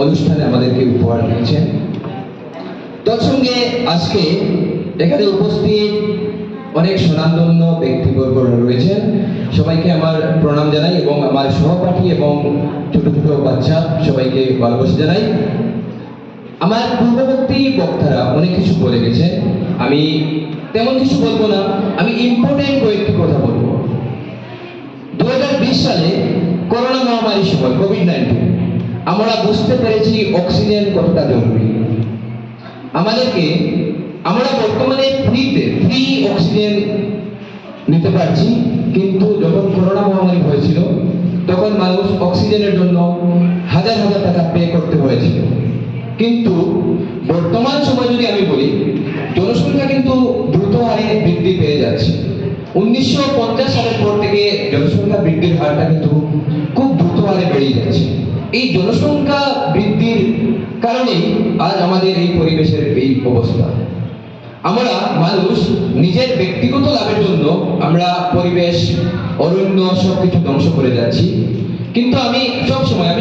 অনুষ্ঠানে আমাদেরকে উপহার দিয়েছেন। তৎসঙ্গে আজকে এখানে উপস্থিত অনেক স্বনামধন্য ব্যক্তিবর্গ রয়েছেন, সবাইকে আমার প্রণাম জানাই এবং আমার সহপাঠী এবং ছোট ছোট বাচ্চা সবাইকে ভালোবাসা জানাই। আমার পূর্ববর্তী বক্তারা অনেক কিছু বলে গেছেন, আমি তেমন কিছু বলবো না, আমি ইম্পর্টেন্ট কয়েকটি কথা বলবো। 2020 সালে করোনা মহামারীর সময় কোভিড-19 আমরা বুঝতে পেরেছি অক্সিজেন কতটা জরুরি। আমরা বর্তমানে ফ্রি অক্সিজেন নিতে পারছি, কিন্তু যখন করোনা মহামারী হয়েছিল তখন মানুষ অক্সিজেনের জন্য হাজার হাজার টাকা পে করতে হয়েছিল। কিন্তু বর্তমান সময় যদি আমি বলি, জনসংখ্যা কিন্তু দ্রুত হারে বৃদ্ধি পেয়ে যাচ্ছে। 1950 সালের পর থেকে জনসংখ্যা বৃদ্ধির হারটা কিন্তু খুব দ্রুত হারে বেড়ে যাচ্ছে। এই জনসংখ্যা বৃদ্ধির কারণেই আজ আমাদের এই পরিবেশের এই অবস্থা। আমরা মানুষ নিজের ব্যক্তিগত লাভের জন্য আমরা পরিবেশ, অরণ্য সবকিছু ধ্বংস করে যাচ্ছি। কিন্তু আমি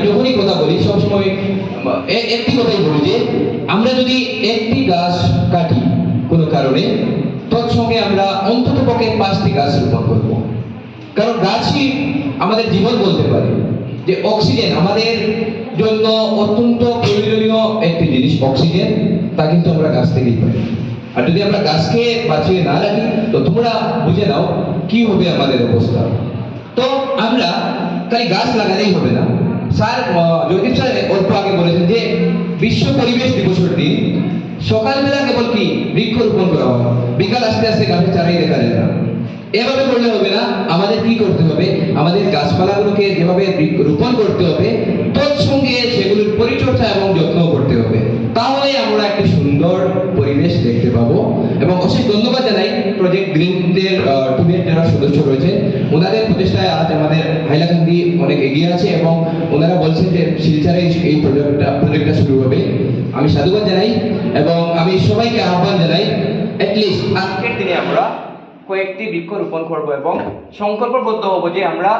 যখনই কথা বলি সবসময় একটি কথাই বলি যে আমরা যদি একটি গাছ কাটি কোনো কারণে, তৎসঙ্গে আমরা অন্তত পক্ষে 5টি গাছ রোপণ করব। কারণ গাছই আমাদের জীবন বলতে পারে। যে অক্সিজেন আমাদের জন্য অত্যন্ত প্রয়োজনীয় একটি জিনিস, অক্সিজেন, তা কিন্তু আমরা গাছ থেকেই পাই। আর যদি আমরা গাছকে বাঁচিয়ে না রাখি তো তোমরা বুঝে নাও কি হবে আমাদের অবস্থা। তো আমরা খালি গাছ লাগালেই হবে না। জয়দীপ স্যার অল্প আগে বলেছেন যে বিশ্ব পরিবেশ দিবসের দিন সকালবেলা কেবল কি বৃক্ষরোপণ করা হয়, বিকাল আস্তে আস্তে গাছের চারাই দেখা যায় না। এভাবে করলে হবে না, আমাদের কি করতে হবে, আমাদের গাছপালাগুলোকে যেভাবে রোপণ করতে হবে তৎসঙ্গে সেগুলোর পরিচর্যা এবং যত্ন করতে হবে। তাহলে আমরা একটি সুন্দর পরিবেশ দেখতে পাবো। এবং অশেষ ধন্যবাদ জানাই প্রজেক্ট গ্রিনের টিমের যারা সদস্য রয়েছে, ওনাদের প্রচেষ্টায় আজ আমাদের হাইলাকান্দি অনেক এগিয়ে আছে এবং ওনারা বলছেন যে শিলচরে এই প্রজেক্টটা শুরু হবে। আমি সাধুবাদ জানাই এবং আমি সবাইকে আহ্বান জানাই, অ্যাটলিস্ট আজকের দিনে আমরা কয়েকটি বৃক্ষ রোপণ করবো এবং সংকল্পবদ্ধ হবো যে আমরা